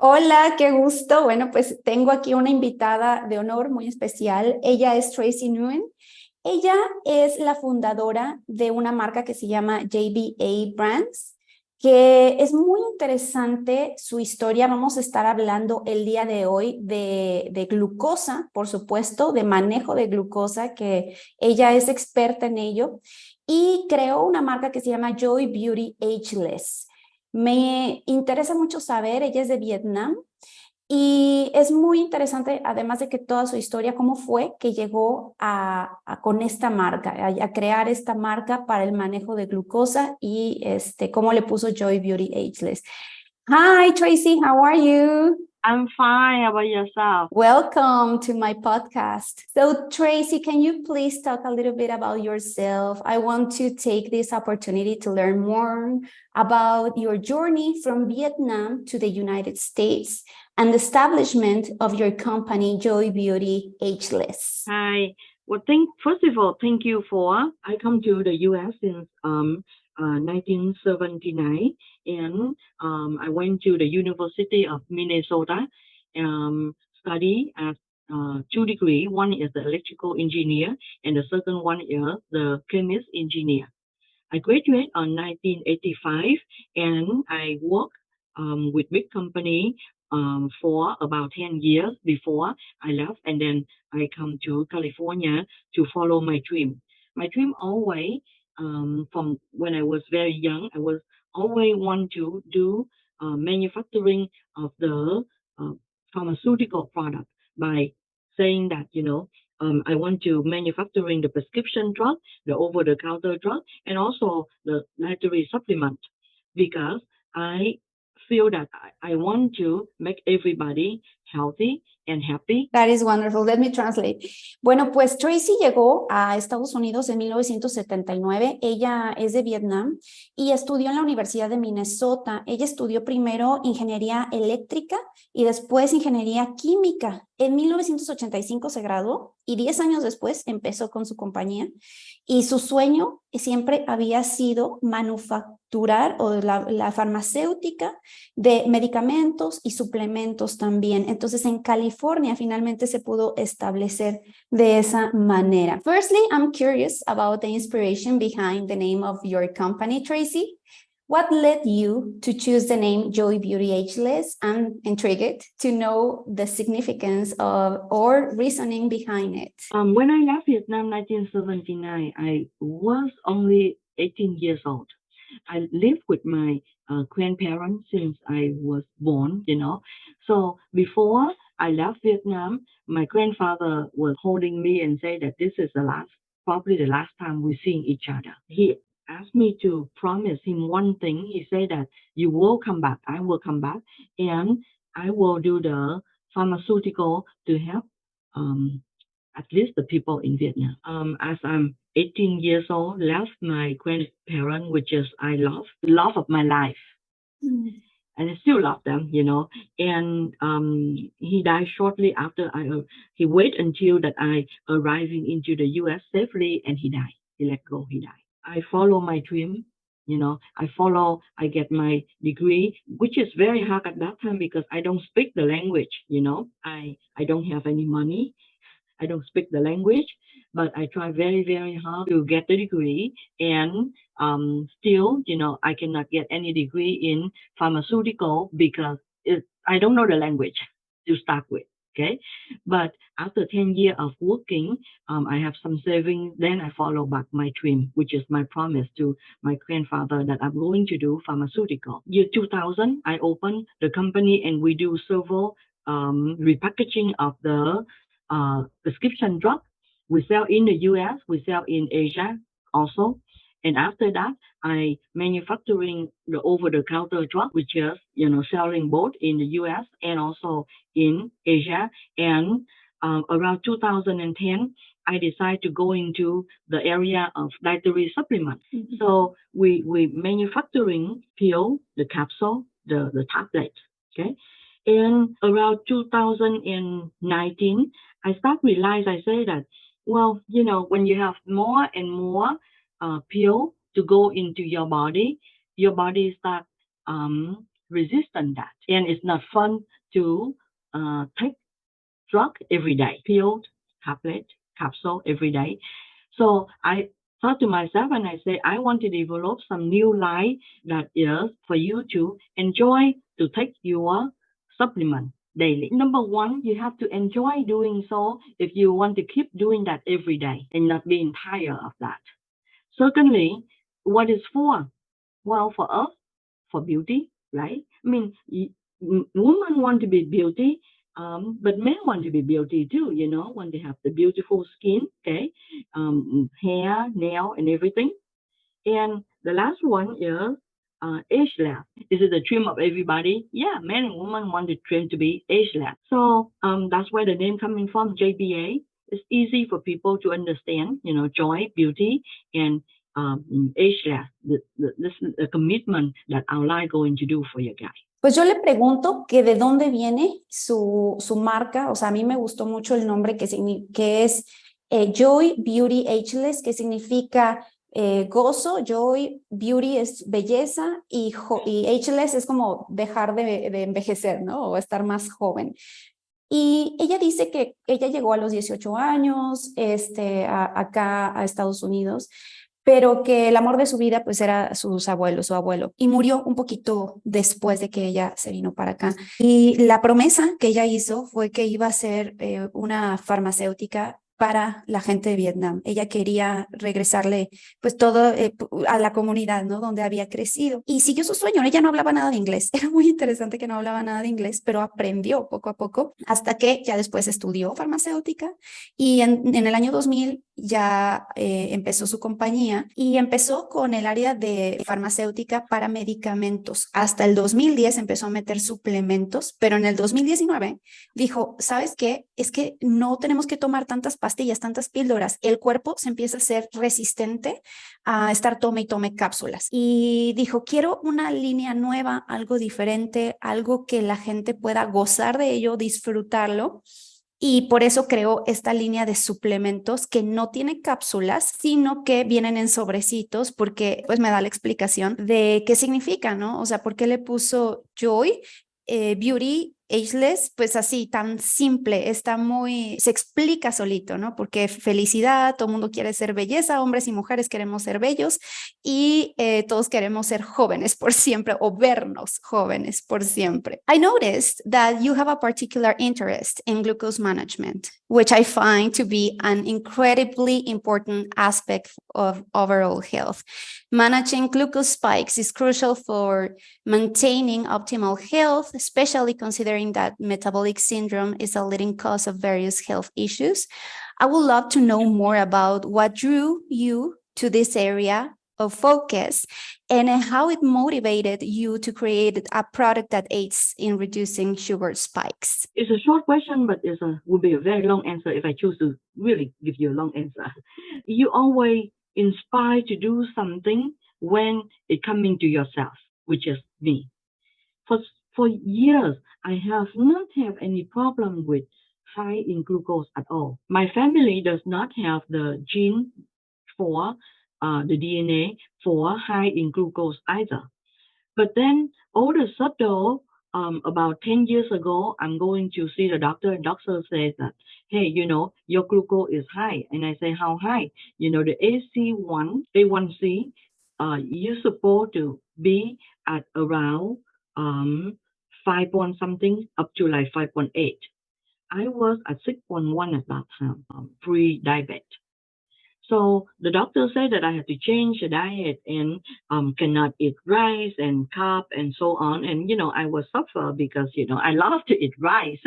Hola, qué gusto. Bueno, pues tengo aquí una invitada de honor muy especial. Ella es Tracy Nguyen. Ella es la fundadora de una marca que se llama JBA Brands, que es muy interesante su historia. Vamos a estar hablando el día de hoy de glucosa, por supuesto, de manejo de glucosa, que ella es experta en ello, y creó una marca que se llama Joy Beauty Ageless. Me interesa mucho saber, ella es de Vietnam y es muy interesante, además de que toda su historia, cómo fue que llegó con esta marca, a crear esta marca para el manejo de glucosa y cómo le puso Joy Beauty Ageless. Hi, Tracy, how are you? I'm fine. How about yourself? Welcome to my podcast. So, Tracy, can you please talk a little bit about yourself? I want to take this opportunity to learn more about your journey from Vietnam to the United States and the establishment of your company, Joy Beauty Ageless. Hi. Well, first of all, thank you for. I come to the U.S. since 1979, and I went to the University of Minnesota, study at two degrees. One is the electrical engineer, and the second one is the chemist engineer. I graduated on 1985, and I worked with big company for about 10 years before I left, and then I come to California to follow my dream. My dream always, from when I was very young, I was always want to do manufacturing of the uh, pharmaceutical product by saying that I want to manufacturing the prescription drug, the over-the-counter drug, and also the dietary supplement because I feel that I want to make everybody healthy and happy. That is wonderful. Let me translate. Bueno, pues Tracy llegó a Estados Unidos en 1979. Ella es de Vietnam y estudió en la Universidad de Minnesota. Ella estudió primero ingeniería eléctrica y después ingeniería química. En 1985 se graduó y 10 años después empezó con su compañía. Y su sueño siempre había sido manufacturar o la farmacéutica de medicamentos y suplementos también. Entonces en California finalmente se pudo establecer de esa manera. Firstly, I'm curious about the inspiration behind the name of your company, Tracy. What led you to choose the name Joy Beauty Ageless? I'm intrigued to know the significance of or reasoning behind it. When I left Vietnam 1979, I was only 18 years old. I lived with my grandparents since I was born. So before I left Vietnam, my grandfather was holding me and say that this is probably the last time we're seeing each other. He asked me to promise him one thing. He said that you will come back, I will come back, and I will do the pharmaceutical to help at least the people in Vietnam. As I'm 18 years old, left my grandparents, which is I love of my life. Mm. And I still love them. And he died shortly after he waited until that I arriving into the U.S. safely, and he died. He let go. He died. I follow my dream. I get my degree, which is very hard at that time because I don't speak the language. I don't have any money. I don't speak the language, but I try very, very hard to get the degree. And still, I cannot get any degree in pharmaceutical because I don't know the language to start with. Okay. But after 10 years of working, I have some savings. Then I follow back my dream, which is my promise to my grandfather that I'm going to do pharmaceutical. Year 2000, I opened the company and we do several repackaging of the prescription drug. We sell in the US, we sell in Asia also. And after that, I manufacturing the over-the-counter drug, which is, selling both in the US and also in Asia. And around 2010, I decided to go into the area of dietary supplements. Mm-hmm. So we manufacturing pill, the capsule, the tablet, okay? And around 2019, I start realize I say that, well, when you have more and more pill to go into your body start resistant that. And it's not fun to take drug every day, pill, tablet, capsule every day. So I thought to myself and I say, I want to develop some new line that is for you to enjoy to take your supplement daily. Number one, you have to enjoy doing so if you want to keep doing that every day and not being tired of that. Secondly, what is for? Well, for us, for beauty, right? I mean, women want to be beauty, but men want to be beauty too, want to have the beautiful skin, okay, hair, nail, and everything. And the last one is ageless. Is it the dream of everybody? Yeah, men and women want the dream to be ageless. So that's where the name coming from, JBA. It's easy for people to understand, joy, beauty, and ageless. This is a commitment that our life going to do for you guys. Pues yo le pregunto que de dónde viene su marca. O sea, a mí me gustó mucho el nombre que es Joy Beauty Ageless, que significa gozo. Joy, beauty es belleza y ageless es como dejar de envejecer, ¿no? O estar más joven. Y ella dice que ella llegó a los 18 años acá a Estados Unidos, pero que el amor de su vida pues era su abuelo, y murió un poquito después de que ella se vino para acá. Y la promesa que ella hizo fue que iba a ser una farmacéutica para la gente de Vietnam. Ella quería regresarle pues todo a la comunidad, ¿no? Donde había crecido. Y siguió su sueño. Ella no hablaba nada de inglés. Era muy interesante que no hablaba nada de inglés, pero aprendió poco a poco hasta que ya después estudió farmacéutica y en el año 2000 ya empezó su compañía y empezó con el área de farmacéutica para medicamentos. Hasta el 2010 empezó a meter suplementos, pero en el 2019 dijo, ¿sabes qué? Es que no tenemos que tomar tantas pastillas, tantas píldoras. El cuerpo se empieza a ser resistente a estar tome y tome cápsulas. Y dijo, quiero una línea nueva, algo diferente, algo que la gente pueda gozar de ello, disfrutarlo. Y por eso creó esta línea de suplementos que no tiene cápsulas, sino que vienen en sobrecitos, porque pues me da la explicación de qué significa, ¿no? O sea, ¿por qué le puso Joy, Beauty, Ageless? Pues así, tan simple, se explica solito, ¿no? Porque felicidad, todo el mundo quiere ser belleza, hombres y mujeres queremos ser bellos y todos queremos ser jóvenes por siempre o vernos jóvenes por siempre. I noticed that you have a particular interest in glucose management, which I find to be an incredibly important aspect of overall health. Managing glucose spikes is crucial for maintaining optimal health, especially considering that metabolic syndrome is a leading cause of various health issues. I would love to know more about what drew you to this area of focus and how it motivated you to create a product that aids in reducing sugar spikes. It's a short question, but would be a very long answer if I choose to really give you a long answer. You always inspired to do something when it comes to yourself, which is me. For years, I have not have any problem with high in glucose at all. My family does not have the gene for the DNA for high in glucose either. But then all of a sudden, about 10 years ago, I'm going to see the doctor, and doctor says that, hey, your glucose is high. And I say, how high? The A1C, you're supposed to be at around 5 point something up to like 5.8. I was at 6.1 at that time, pre-diabetes. So the doctor said that I have to change the diet and cannot eat rice and carb and so on. And, I was suffer because, I love to eat rice.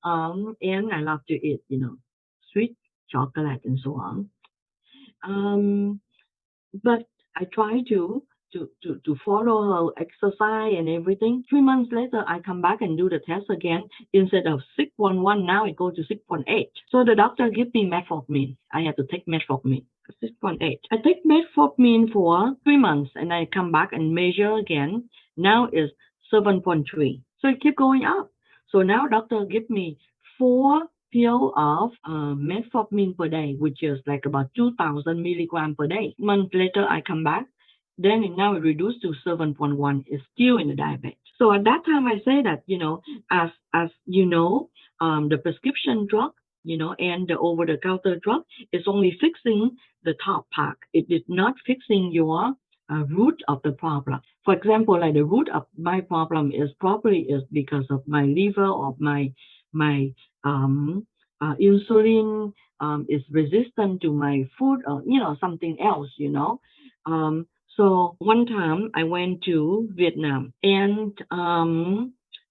And I love to eat, sweet chocolate and so on. But I try to follow her exercise and everything. 3 months later, I come back and do the test again. Instead of 6.1, now it goes to 6.8. So the doctor give me metformin. I have to take metformin. 6.8. I take metformin for 3 months and I come back and measure again. Now it's 7.3. So it keep going up. So now doctor give me 4 pill of metformin per day, which is like about 2,000 milligrams per day. Month later, I come back. then it now reduced to 7.1. Is still in the diabetes. So at that time, I say that, as you know, the prescription drug, and the over-the-counter drug is only fixing the top part. It is not fixing your root of the problem. For example, like the root of my problem is probably is because of my liver or my insulin is resistant to my food, or something else. So one time I went to Vietnam, and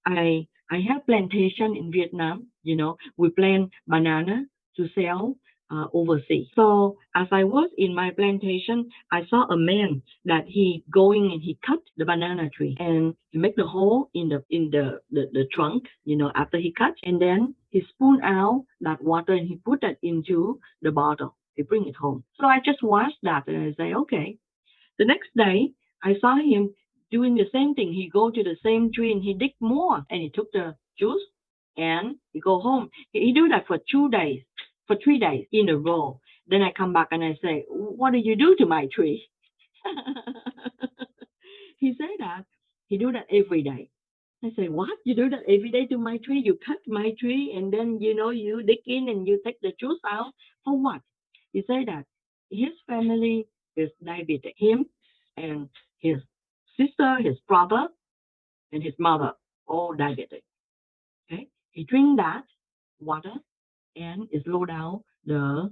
I have plantation in Vietnam. We plant banana to sell overseas. So as I was in my plantation, I saw a man that he going and he cut the banana tree and he make the hole in the trunk, after he cut, and then he spoon out that water and he put that into the bottle. He bring it home. So I just watched that and I say, okay. The next day, I saw him doing the same thing. He go to the same tree and he dig more and he took the juice and he go home. He do that for 2 days, for 3 days in a row. Then I come back and I say, what did you do to my tree? He said that he do that every day. I say, what? You do that every day to my tree? You cut my tree and then, you dig in and you take the juice out? For what? He said that his family is diabetic. Him and his sister, his brother, and his mother, all diabetic. Okay? He drink that water and it slow down the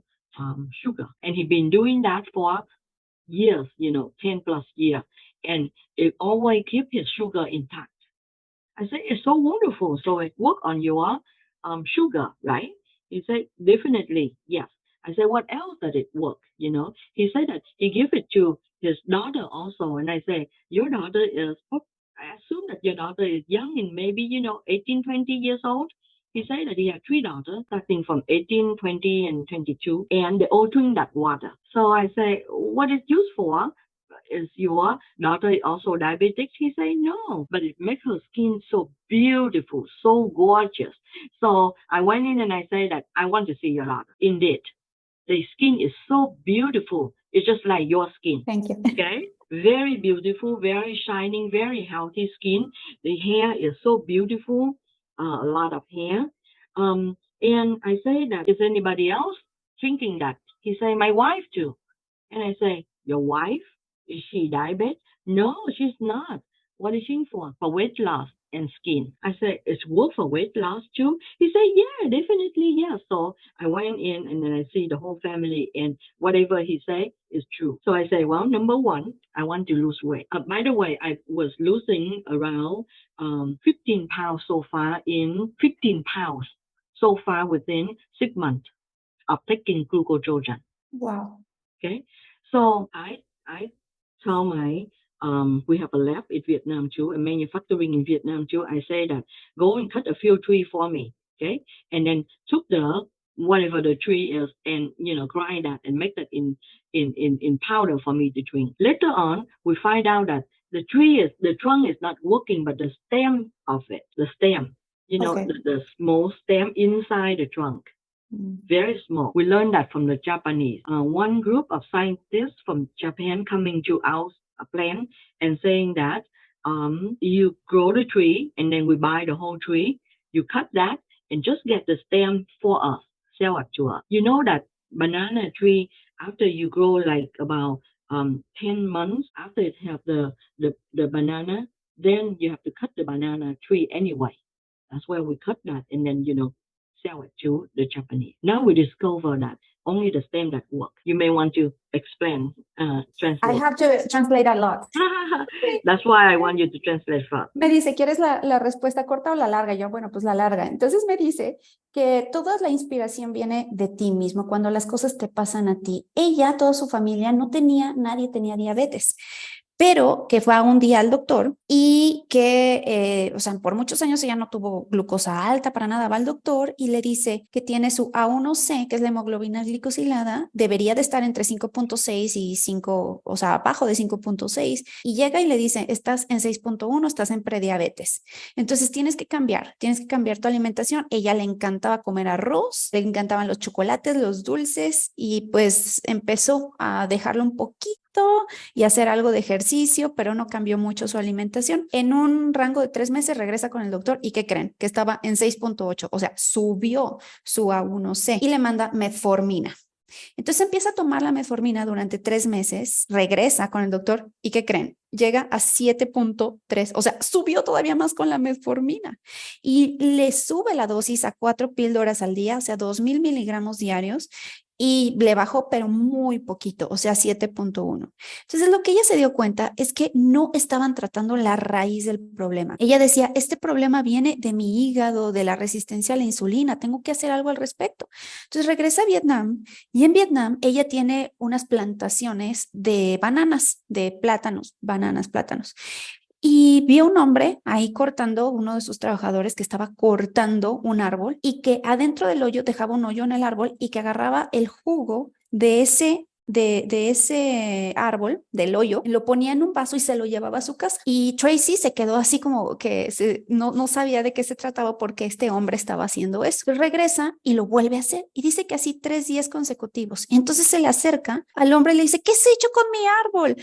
sugar. And he been doing that for years, 10 plus years. And it always keep his sugar intact. I said, it's so wonderful. So it work on your sugar, right? He said, definitely, yes. I said, what else does it work? He said that he give it to his daughter also. And I say, your daughter is, I assume that your daughter is young and maybe, 18, 20 years old. He said that he had 3 daughters, starting from 18, 20, and 22, and they all drink that water. So I say, what is used for? Is your daughter also diabetic? He say no, but it makes her skin so beautiful, so gorgeous. So I went in and I say that I want to see your daughter. Indeed, the skin is so beautiful. It's just like your skin. Thank you. Okay, very beautiful, very shining, very healthy skin. The hair is so beautiful, a lot of hair. And I say that, is anybody else thinking that? He say, my wife too. And I say, your wife? Is she diabetic? No, she's not. What is she for? For weight loss and skin. I said, it's work for weight loss too? He said, yeah, definitely, yes. So I went in and then I see the whole family and whatever he say is true. So I say, well, number one, I want to lose weight. By the way, I was losing around 15 pounds so far so far within 6 months of taking Glucotrojan. Wow. Okay. So I tell my we have a lab in Vietnam too, and manufacturing in Vietnam too. I say that go and cut a few trees for me, okay, and then took the whatever the tree is and grind that and make that in powder for me to drink. Later on, we find out that the trunk is not working, but the stem of it, the stem, Okay. the small stem inside the trunk. Very small. We learned that from the Japanese. One group of scientists from Japan coming to our plant and saying that you grow the tree and then we buy the whole tree. You cut that and just get the stem for us, sell it to us. You know that banana tree, after you grow like about 10 months after it have the banana, then you have to cut the banana tree anyway. That's where we cut that and then sell it to the Japanese. Now we discover that only the stem that work. You may want to explain, translate. I have to translate a lot. That's why I want you to translate first. Me dice, ¿quieres la respuesta corta o la larga? Yo, bueno, pues la larga. Entonces me dice que toda la inspiración viene de ti mismo, cuando las cosas te pasan a ti. Ella, toda su familia, nadie tenía diabetes, pero que fue a un día al doctor y que, o sea, por muchos años ella no tuvo glucosa alta para nada, va al doctor y le dice que tiene su A1C, que es la hemoglobina glicosilada, debería de estar entre 5.6 y 5, o sea, abajo de 5.6, y llega y le dice, estás en 6.1, estás en prediabetes. Entonces tienes que cambiar tu alimentación. Ella le encantaba comer arroz, le encantaban los chocolates, los dulces, y pues empezó a dejarlo un poquito y hacer algo de ejercicio, pero no cambió mucho su alimentación. En un rango de 3 meses regresa con el doctor y ¿qué creen? Que estaba en 6.8, o sea, subió su A1C y le manda metformina. Entonces empieza a tomar la metformina durante 3 meses, regresa con el doctor y ¿qué creen? Llega a 7.3, o sea, subió todavía más con la metformina y le sube la dosis a 4 píldoras al día, o sea, 2000 miligramos diarios y le bajó, pero muy poquito, o sea, 7.1. Entonces, lo que ella se dio cuenta es que no estaban tratando la raíz del problema. Ella decía, este problema viene de mi hígado, de la resistencia a la insulina, tengo que hacer algo al respecto. Entonces, regresa a Vietnam y en Vietnam ella tiene unas plantaciones de bananas, de plátanos, bananas, plátanos. Y vio un hombre ahí cortando, uno de sus trabajadores que estaba cortando un árbol y que adentro del hoyo dejaba un hoyo en el árbol y que agarraba el jugo de ese árbol, del hoyo, lo ponía en un vaso y se lo llevaba a su casa. Y Tracy se quedó así como que no sabía de qué se trataba porque este hombre estaba haciendo eso. Pues regresa y lo vuelve a hacer y dice que así 3 días consecutivos. Y entonces se le acerca al hombre y le dice, ¿qué has hecho con mi árbol?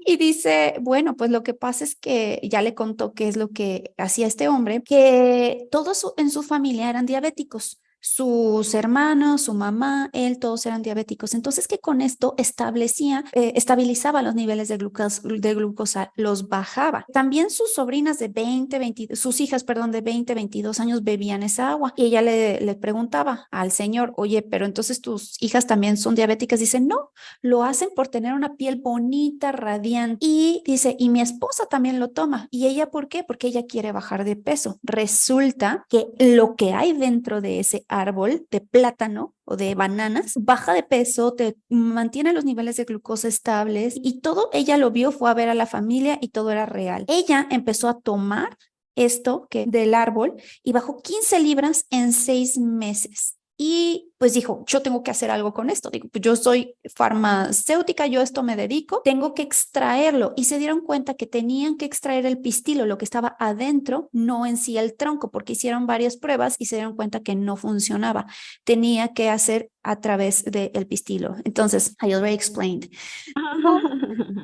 Y dice, bueno, pues lo que pasa es que ya le contó qué es lo que hacía este hombre, que todos en su familia eran diabéticos. Sus hermanos, su mamá, él, todos eran diabéticos. Entonces que con esto estabilizaba los niveles de glucosa, los bajaba. También sus sobrinas de 20, sus hijas, perdón, de 20, 22 años bebían esa agua. Y ella le preguntaba al señor, oye, pero entonces tus hijas también son diabéticas. Dice, no, lo hacen por tener una piel bonita, radiante. Y dice, y mi esposa también lo toma. ¿Y ella por qué? Porque ella quiere bajar de peso. Resulta que lo que hay dentro de ese árbol de plátano o de bananas baja de peso, te mantiene los niveles de glucosa estables y todo ella lo vio, fue a ver a la familia y todo era real. Ella empezó a tomar esto que del árbol y bajó 15 libras en 6 meses. Y pues dijo, yo tengo que hacer algo con esto. Digo, pues yo soy farmacéutica, yo a esto me dedico, tengo que extraerlo. Y se dieron cuenta que tenían que extraer el pistilo, lo que estaba adentro, no en sí el tronco, porque hicieron varias pruebas y se dieron cuenta que no funcionaba. Tenía que hacer a través del pistilo. Entonces, I already explained.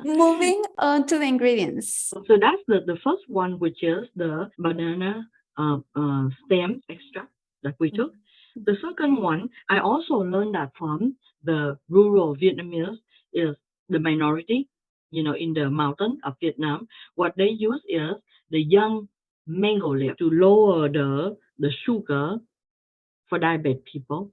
Moving on to the ingredients. So that's the first one, which is the banana stem extract that we took. The second one, I also learned that from the rural Vietnamese, is the minority, in the mountain of Vietnam. What they use is the young mango leaf to lower the sugar for diabetic people,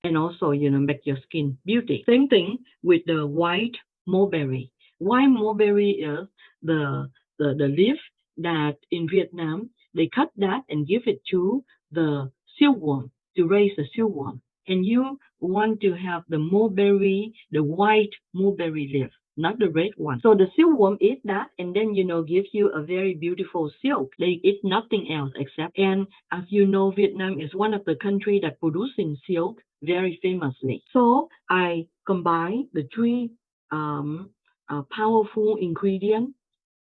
and also, make your skin beauty. Same thing with the white mulberry. White mulberry is the leaf that in Vietnam, they cut that and give it to the silkworm to raise the silkworm. And you want to have the mulberry, the white mulberry leaf, not the red one. So the silkworm eat that and then, gives you a very beautiful silk. They eat nothing else except, and as you know, Vietnam is one of the countries that producing silk very famously. So I combine the three powerful ingredients,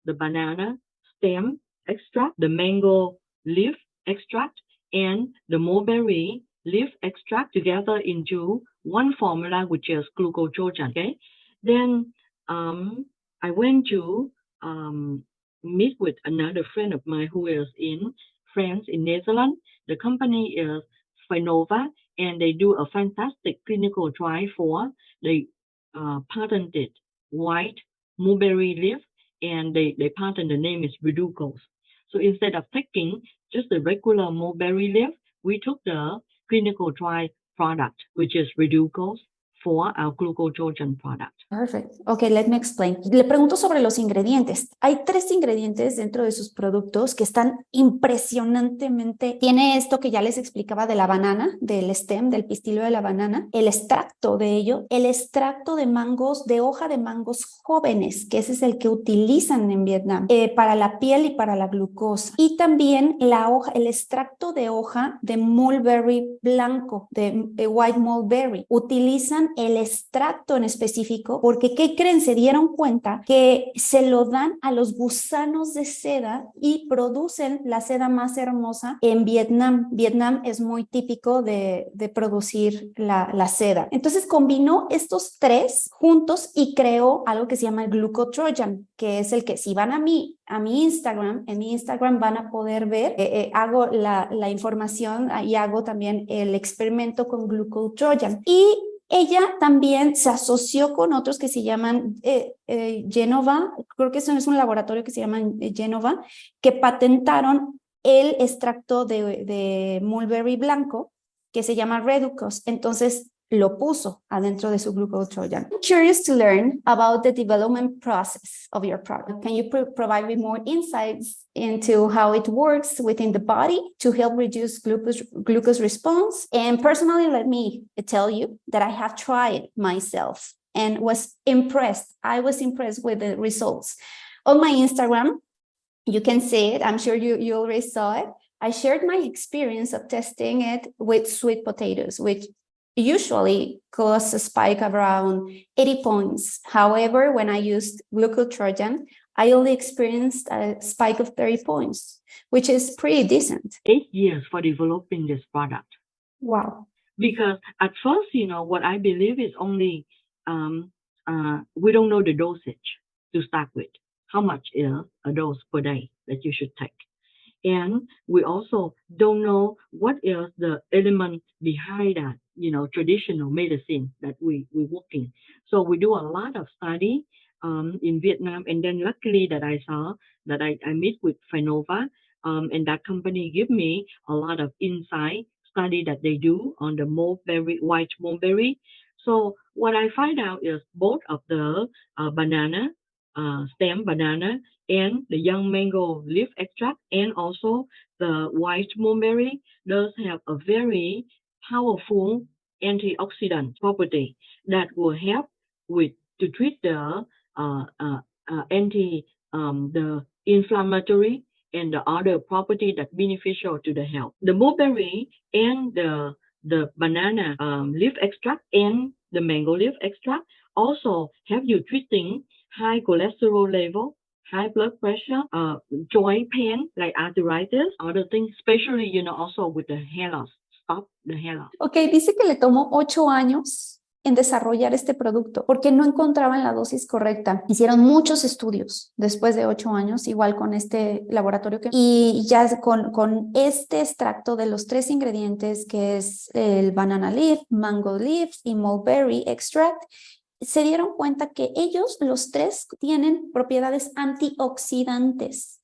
the banana stem extract, the mango leaf extract, and the mulberry leaf extract together into one formula, which is Glucotrojan. Okay. Then I went to meet with another friend of mine who is in France, in Netherlands. The company is Finova, and they do a fantastic clinical trial for the patented white mulberry leaf, and they patent the name is Resultados. So instead of taking just the regular mulberry leaf, we took the clinical trial product, which is Resultados, for our Glucotrojan product. Perfect. Okay, let me explain. Le pregunto sobre los ingredientes. Hay 3 ingredientes dentro de sus productos que están impresionantemente. Tiene esto que ya les explicaba de la banana, del stem, del pistilo de la banana, el extracto de ello, el extracto de mangos, de hoja de mangos jóvenes, que ese es el que utilizan en Vietnam para la piel y para la glucosa. Y también la hoja, el extracto de hoja de mulberry blanco, de white mulberry. Utilizan el extracto en específico, porque ¿qué creen? Se dieron cuenta que se lo dan a los gusanos de seda y producen la seda más hermosa en Vietnam. Vietnam es muy típico de producir la seda. Entonces combinó estos tres juntos y creó algo que se llama el Glucotrojan, que es el que si van a mi Instagram, en mi Instagram van a poder ver, hago la información y hago también el experimento con Glucotrojan. Y ella también se asoció con otros que se llaman Genova, creo que eso es un laboratorio que se llama Genova, que patentaron el extracto de mulberry blanco, que se llama Reducos. Entonces lo puso adentro de su Glucotrojan. I'm curious to learn about the development process of your product. Can you provide me more insights into how it works within the body to help reduce glucose response? And personally, let me tell you that I have tried myself and was impressed. I was impressed with the results. On my Instagram, you can see it. I'm sure you already saw it. I shared my experience of testing it with sweet potatoes, which usually cause a spike around 80 points. However, when I used Glucotrojan, I only experienced a spike of 30 points, which is pretty decent. 8 years for developing this product. Wow. Because at first, what I believe is only we don't know the dosage to start with. How much is a dose per day that you should take? And we also don't know what is the element behind that, traditional medicine that we're working. So we do a lot of study in Vietnam. And then luckily that I saw that I meet with Phenova, and that company give me a lot of insight study that they do on the mulberry, white mulberry. So what I find out is both of the banana, stem banana, and the young mango leaf extract, and also the white mulberry does have a very powerful antioxidant property that will help with to treat the the inflammatory and the other property that beneficial to the health. The mulberry and the banana leaf extract and the mango leaf extract also help you treating high cholesterol level, high blood pressure, joint pain like arthritis, other things, especially, also with the hair loss, stop the hair loss. Ok, dice que le tomó 8 años en desarrollar este producto porque no encontraban la dosis correcta. Hicieron muchos estudios después de 8 años, igual con este laboratorio y ya con este extracto de los 3 ingredientes que es el banana leaf, mango leaf y mulberry extract, se dieron cuenta que ellos, los 3, tienen propiedades antioxidantes,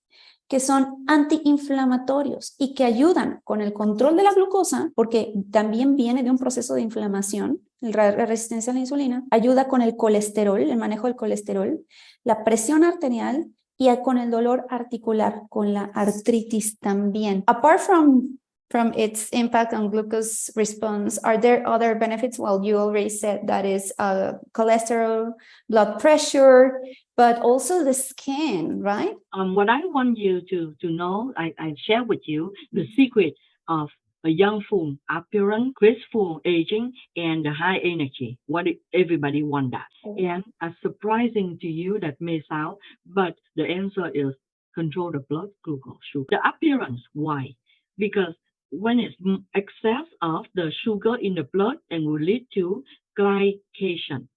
que son antiinflamatorios y que ayudan con el control de la glucosa, porque también viene de un proceso de inflamación, la resistencia a la insulina, ayuda con el colesterol, el manejo del colesterol, la presión arterial y con el dolor articular, con la artritis también. Apart from its impact on glucose response, are there other benefits? Well, you already said that is cholesterol, blood pressure, but also the skin, right? What I want you to know, I share with you the secret of a youngful appearance, graceful aging, and the high energy. What everybody want that. And as surprising to you that may sound, but the answer is control the blood glucose sugar. The appearance, why? Because when it's excess of the sugar in the blood and will lead to glycation.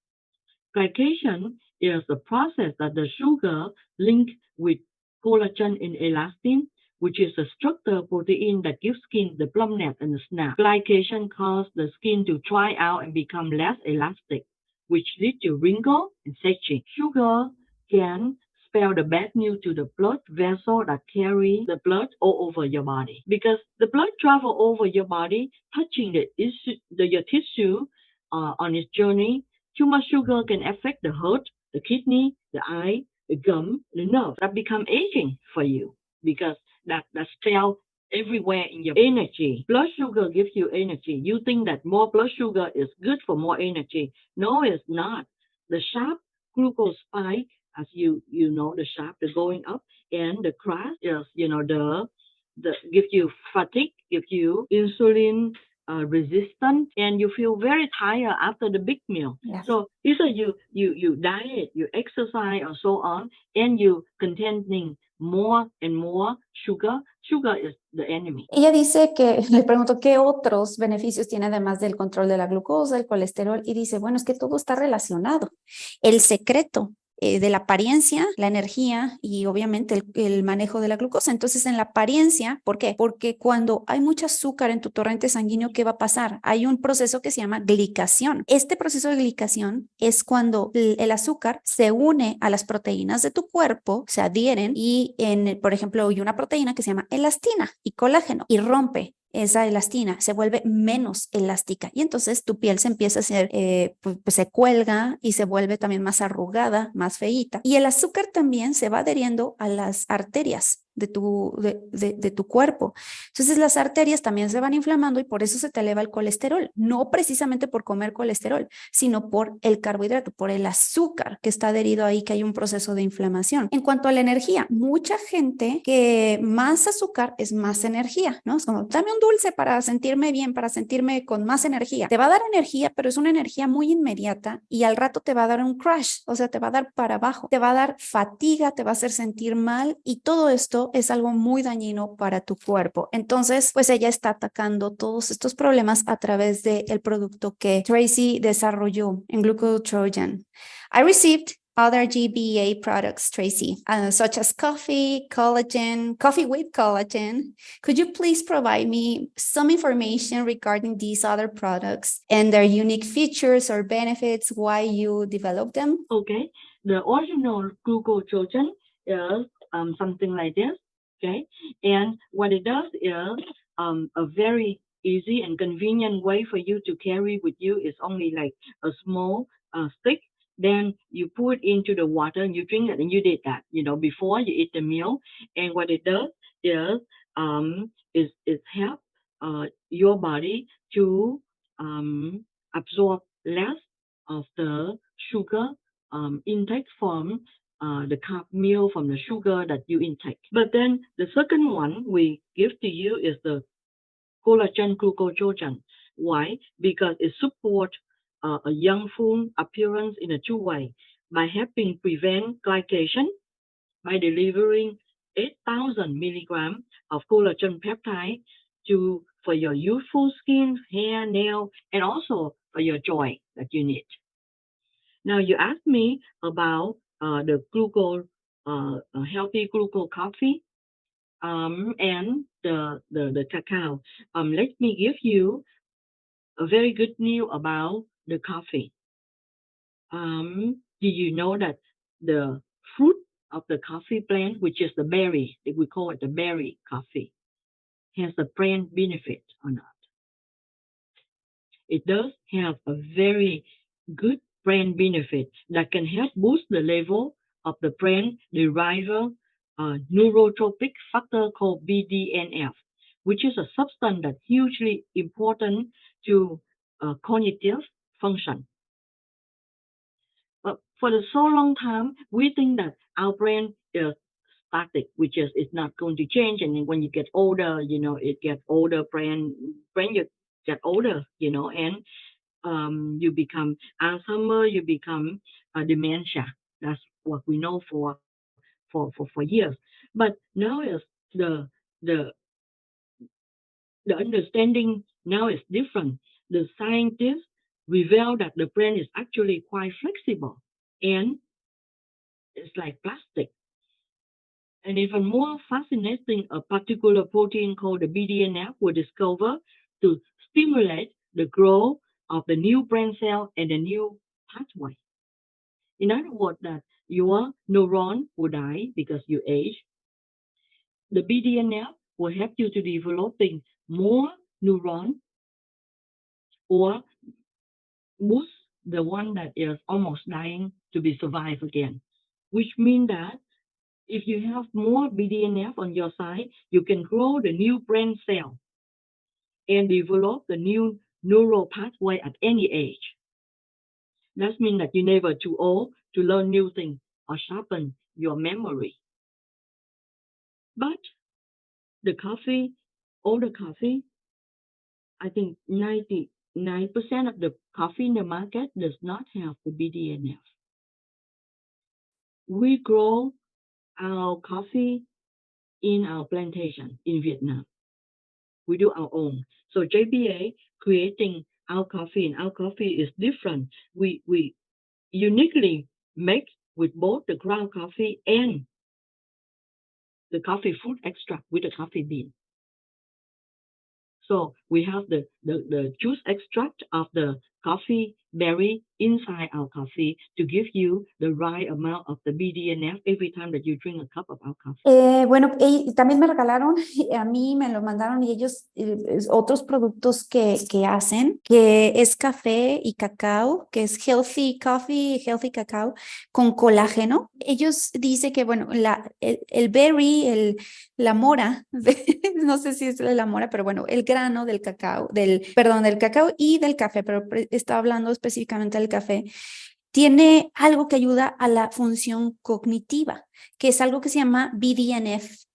Glycation is the process that the sugar link with collagen and elastin, which is a structural protein that gives skin the plumpness and the snap. Glycation causes the skin to dry out and become less elastic, which leads to wrinkle and itching. Sugar can spell the bad news to the blood vessel that carry the blood all over your body, because the blood travel over your body, touching your tissue on its journey. Too much sugar can affect the heart, the kidney, the eye, the gum, the nerve. That become aging for you because that spell everywhere in your energy. Blood sugar gives you energy. You think that more blood sugar is good for more energy. No, it's not. The sharp glucose spike, as you know, the sharp, the going up, and the crash is, the give you fatigue, give you insulin resistant, and you feel very tired after the big meal. Yes. So either you diet, you exercise, or so on, and you containing more and more sugar. Sugar is the enemy. Ella dice que, le pregunto, ¿qué otros beneficios tiene además del control de la glucosa, el colesterol? Y dice, bueno, es que todo está relacionado. El secreto de la apariencia, la energía y obviamente el manejo de la glucosa. Entonces, en la apariencia, ¿por qué? Porque cuando hay mucho azúcar en tu torrente sanguíneo, ¿qué va a pasar? Hay un proceso que se llama glicación. Este proceso de glicación es cuando el azúcar se une a las proteínas de tu cuerpo, se adhieren y, por ejemplo, hay una proteína que se llama elastina y colágeno y rompe esa elastina, se vuelve menos elástica y entonces tu piel se empieza a hacer, pues se cuelga y se vuelve también más arrugada, más feíta. Y el azúcar también se va adheriendo a las arterias de tu cuerpo. Entonces las arterias también se van inflamando y por eso se te eleva el colesterol, no precisamente por comer colesterol, sino por el carbohidrato, por el azúcar que está adherido ahí, que hay un proceso de inflamación. En cuanto a la energía, mucha gente que más azúcar es más energía, ¿no? Es como, dame un dulce para sentirme bien, para sentirme con más energía. Te va a dar energía, pero es una energía muy inmediata y al rato te va a dar un crash, o sea, te va a dar para abajo, te va a dar fatiga, te va a hacer sentir mal y todo esto es algo muy dañino para tu cuerpo. Entonces, pues ella está atacando todos estos problemas a través del producto que Tracy desarrolló en Glucotrojan. I received other GBA products, Tracy, such as coffee with collagen. Could you please provide me some information regarding these other products and their unique features or benefits, why you developed them? Okay, the original Glucotrojan is something like this. Okay, and what it does is a very easy and convenient way for you to carry with you is only like a small stick. Then you put into the water and you drink it, and you did that, before you eat the meal. And what it does is it helps your body to absorb less of the sugar intake from the carb meal, from the sugar that you intake. But then the second one we give to you is the collagen glucotrojan. Why? Because it supports a young full appearance in a two-way by helping prevent glycation by delivering 8,000 milligrams of collagen peptide for your youthful skin, hair, nail, and also for your joint that you need. Now you asked me about the healthy glucose coffee and the cacao. Let me give you a very good news about the coffee. Do you know that the fruit of the coffee plant, which is the berry, we call it the berry coffee, has a plant benefit or not? It does have a very good brain benefit that can help boost the level of the brain-derived neurotropic factor called BDNF, which is a substance that's hugely important to cognitive function. But for the so long time, we think that our brain is static, which is it's not going to change. And then when you get older, it gets older, brain you get older, and you become Alzheimer, you become dementia. That's what we know for years. But now is the understanding now is different. The scientists reveal that the brain is actually quite flexible and it's like plastic. And even more fascinating, a particular protein called the BDNF was discovered to stimulate the growth of the new brain cell and the new pathway. In other words, that your neuron will die because you age. The BDNF will help you to developing more neuron or boost the one that is almost dying to be survived again, which means that if you have more BDNF on your side, you can grow the new brain cell and develop the new neural pathway at any age. That means that you're never too old to learn new things or sharpen your memory. But the coffee, all the coffee, I think 99% of the coffee in the market does not have the BDNF. We grow our coffee in our plantation in Vietnam. We do our own. So JBA creating our coffee, and our coffee is different. We uniquely make with both the ground coffee and the coffee fruit extract with the coffee bean. So we have the juice extract of the coffee berry inside our coffee to give you the right amount of the BDNF every time that you drink a cup of our coffee. Bueno, también me regalaron, a mí me lo mandaron y ellos otros productos que hacen, que es café y cacao, que es healthy coffee, healthy cacao con colágeno. Ellos dicen que, bueno, el berry, la mora, no sé si es la mora, pero bueno, el grano del cacao, del cacao y del café, pero está hablando específicamente del café, tiene algo que ayuda a la función cognitiva, que es algo que se llama BDNF,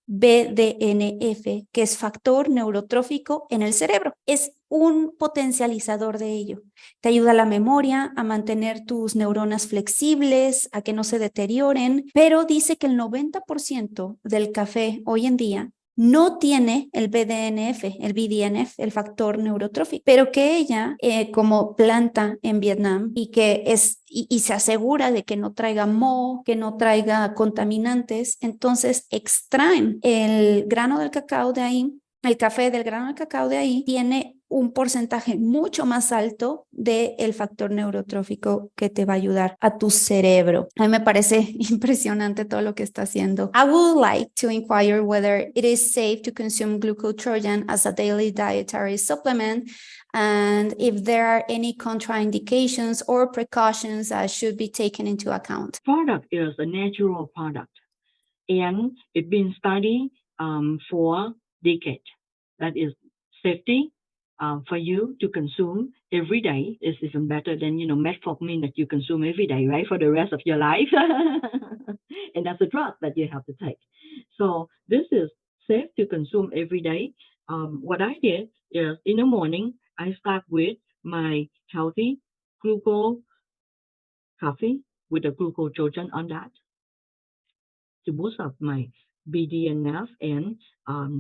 que es factor neurotrófico en el cerebro. Es un potencializador de ello. Te ayuda a la memoria, a mantener tus neuronas flexibles, a que no se deterioren, pero dice que el 90% del café hoy en día no tiene el BDNF, el factor neurotrófico, pero que ella, como planta en Vietnam y que y se asegura de que no traiga moho, que no traiga contaminantes, entonces extraen el grano del cacao de ahí, el café del grano del cacao de ahí tiene un porcentaje mucho más alto del factor neurotrófico que te va a ayudar a tu cerebro. A mí me parece impresionante todo lo que está haciendo. I would like to inquire whether it is safe to consume Glucotrojan as a daily dietary supplement and if there are any contraindications or precautions that should be taken into account. Product is a natural product and it's been studied for decades. That is safety for you to consume every day is even better than, metformin that you consume every day, right? For the rest of your life. And that's a drug that you have to take. So this is safe to consume every day. What I did is in the morning, I start with my healthy glucose coffee with a glucotrojan on that to boost up my BDNF and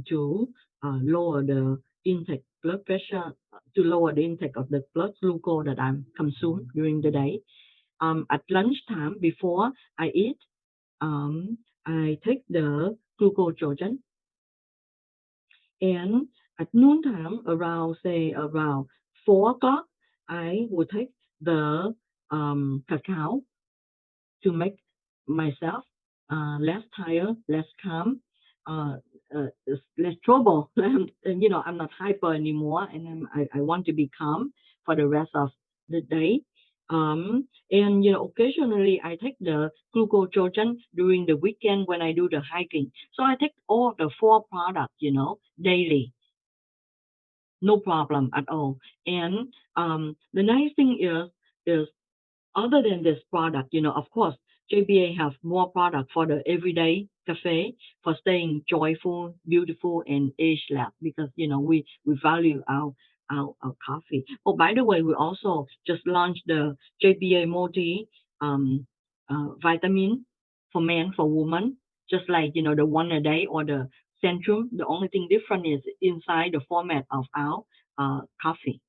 to lower the intake blood pressure, to lower the intake of the blood glucose that I'm consuming during the day. At lunchtime, before I eat, I take the glucotrojan. And at noontime, around 4 o'clock, I will take the cacao to make myself less tired, less calm, less trouble. I'm not hyper anymore, and I want to be calm for the rest of the day. And occasionally I take the glucotrojan during the weekend when I do the hiking. So I take all the 4 products, daily. No problem at all. And the nice thing is other than this product, of course, JBA have more product for the everyday cafe for staying joyful, beautiful, and ageless because we value our coffee. Oh, by the way, we also just launched the JBA multi vitamin for men, for women, just like the one a day or the Centrum. The only thing different is inside the format of our coffee.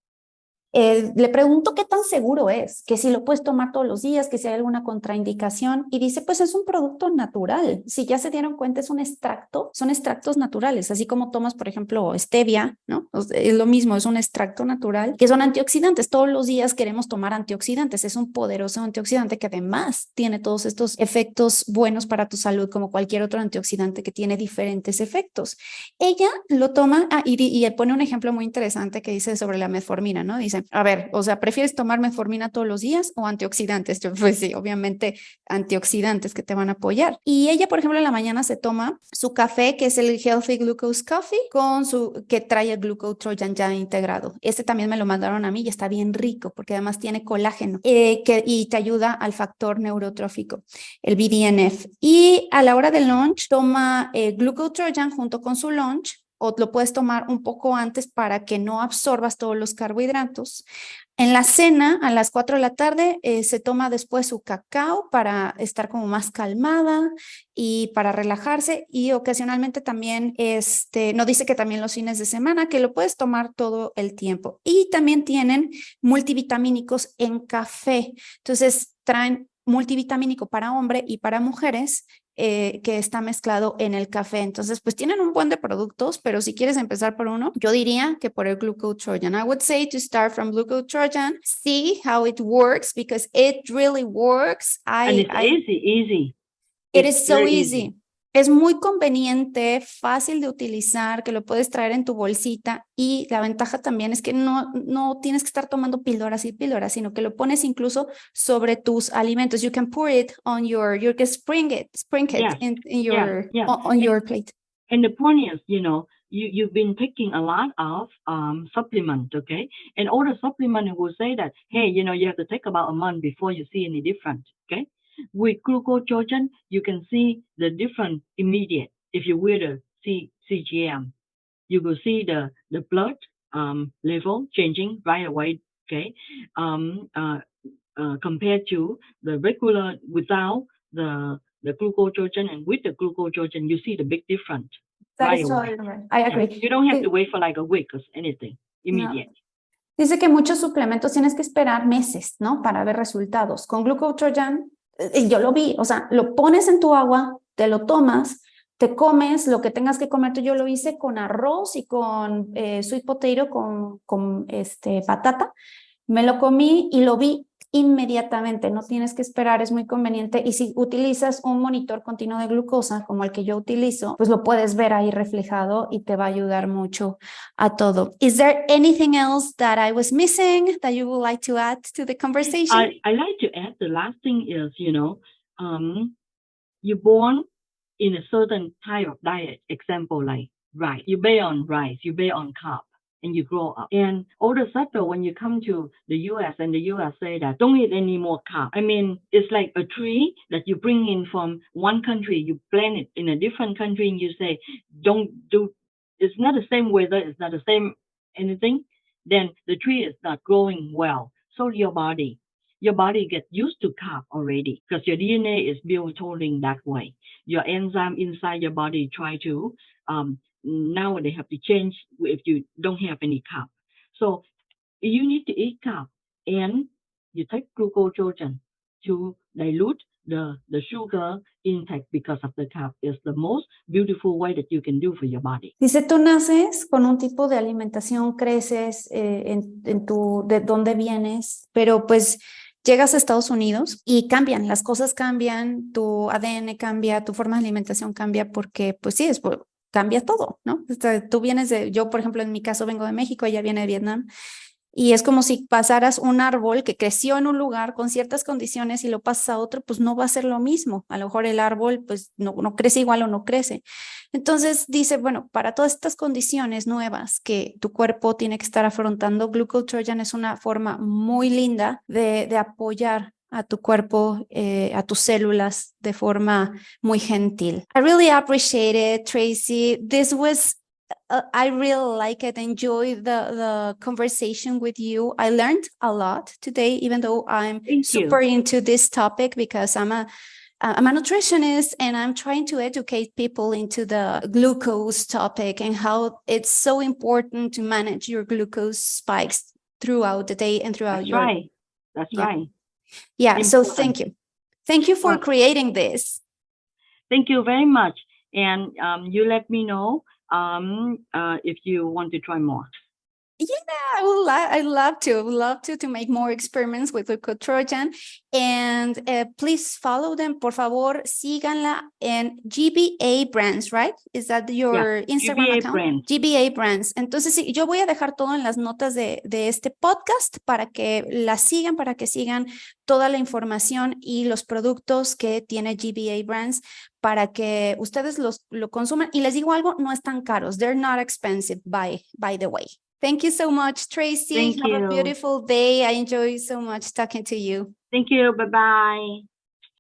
Le pregunto qué tan seguro es, que si lo puedes tomar todos los días, que si hay alguna contraindicación, y dice, pues es un producto natural. Si ya se dieron cuenta, es un extracto, son extractos naturales, así como tomas, por ejemplo, stevia, ¿no? Es lo mismo, es un extracto natural, que son antioxidantes. Todos los días queremos tomar antioxidantes, es un poderoso antioxidante que además tiene todos estos efectos buenos para tu salud, como cualquier otro antioxidante que tiene diferentes efectos. Ella lo toma, y pone un ejemplo muy interesante que dice sobre la metformina, ¿no? Dice, a ver, o sea, ¿prefieres tomar metformina todos los días o antioxidantes? Pues sí, obviamente antioxidantes que te van a apoyar. Y ella, por ejemplo, en la mañana se toma su café, que es el Healthy Glucose Coffee, que trae el Glucotrojan ya integrado. Este también me lo mandaron a mí y está bien rico porque además tiene colágeno y te ayuda al factor neurotrófico, el BDNF. Y a la hora del lunch toma Glucotrojan junto con su lunch, o lo puedes tomar un poco antes para que no absorbas todos los carbohidratos. En la cena, a las 4 de la tarde, se toma después su cacao para estar como más calmada y para relajarse, y ocasionalmente también, no dice que también los fines de semana, que lo puedes tomar todo el tiempo. Y también tienen multivitamínicos en café. Entonces traen multivitamínico para hombre y para mujeres, que está mezclado en el café. Entonces, pues tienen un buen de productos, pero si quieres empezar por uno, yo diría que por el Glucotrojan. I would say to start from Glucotrojan, see how it works, because it really works. And it's easy. It It's is so very easy. Es muy conveniente, fácil de utilizar, que lo puedes traer en tu bolsita, y la ventaja también es que no tienes que estar tomando píldoras y píldoras, sino que lo pones incluso sobre tus alimentos. You can pour it on you can sprinkle it Yes. in your Yes. on your plate. And the point is, you've been taking a lot of supplement, okay? And all the supplement will say that, hey, you have to take about a month before you see any difference, okay? With Glucotrojan, you can see the difference immediate. If you wear the CGM, you will see the blood level changing right away, okay? Compared to the regular without the Glucotrojan, and with the Glucotrojan, you see the big difference. That right is away. totally right. I agree. Yeah. You don't have to wait for like a week or anything. Immediate. No. Dice que muchos suplementos tienes que esperar meses, ¿no? Para ver resultados. Con Glucotrojan, yo lo vi, o sea, lo pones en tu agua, te lo tomas, te comes lo que tengas que comerte. Yo lo hice con arroz y con sweet potato, con patata. Me lo comí y lo vi inmediatamente, no tienes que esperar, es muy conveniente. Y si utilizas un monitor continuo de glucosa, como el que yo utilizo, pues lo puedes ver ahí reflejado y te va a ayudar mucho a todo. Is there anything else that I was missing that you would like to add to the conversation? I like to add, the last thing is, you're born in a certain type of diet, example like rice. You base on rice, you base on carb, and you grow up. And all of a sudden, when you come to the US, and the US say that don't eat any more carb. I mean, it's like a tree that you bring in from one country, you plant it in a different country, and you say, don't do, it's not the same weather, it's not the same anything, then the tree is not growing well. So your body gets used to carb already, because your DNA is built totally that way. Your enzyme inside your body try to, now they have to change if you don't have any carb. So you need to eat carb, and you take Glucotrojan to dilute the sugar intake, because of the carb is the most beautiful way that you can do for your body. Dice, tú naces con un tipo de alimentación, creces de dónde vienes, pero pues llegas a Estados Unidos y cambian, las cosas cambian, tu ADN cambia, tu forma de alimentación cambia, porque pues sí, cambia todo, ¿no? Tú vienes yo por ejemplo en mi caso vengo de México, ella viene de Vietnam, y es como si pasaras un árbol que creció en un lugar con ciertas condiciones y lo pasas a otro, pues no va a ser lo mismo. A lo mejor el árbol pues no crece igual o no crece. Entonces dice, bueno, para todas estas condiciones nuevas que tu cuerpo tiene que estar afrontando, Glucotrojan es una forma muy linda de apoyar a tu cuerpo, a tus células de forma muy gentil. I really appreciate it, Tracy. This was I really like it, enjoy the conversation with you. I learned a lot today, even though I'm super into this topic, because I'm a nutritionist and I'm trying to educate people into the glucose topic and how it's so important to manage your glucose spikes throughout the day and throughout That's your... right. That's right. Yeah, important. So thank you. Thank you for creating this. Thank you very much. And you let me know if you want to try more. Yeah, I'd love to make more experiments with Glucotrojan. And please follow them, por favor, síganla en GBA Brands, right? Is that your Instagram GBA account? Brands. GBA Brands. Entonces, sí, yo voy a dejar todo en las notas de este podcast para que la sigan, para que sigan toda la información y los productos que tiene GBA Brands, para que ustedes lo consuman. Y les digo algo, no están caros. They're not expensive, by the way. Thank you so much, Tracy. Thank you. Have a beautiful day. I enjoy so much talking to you. Thank you. Bye-bye.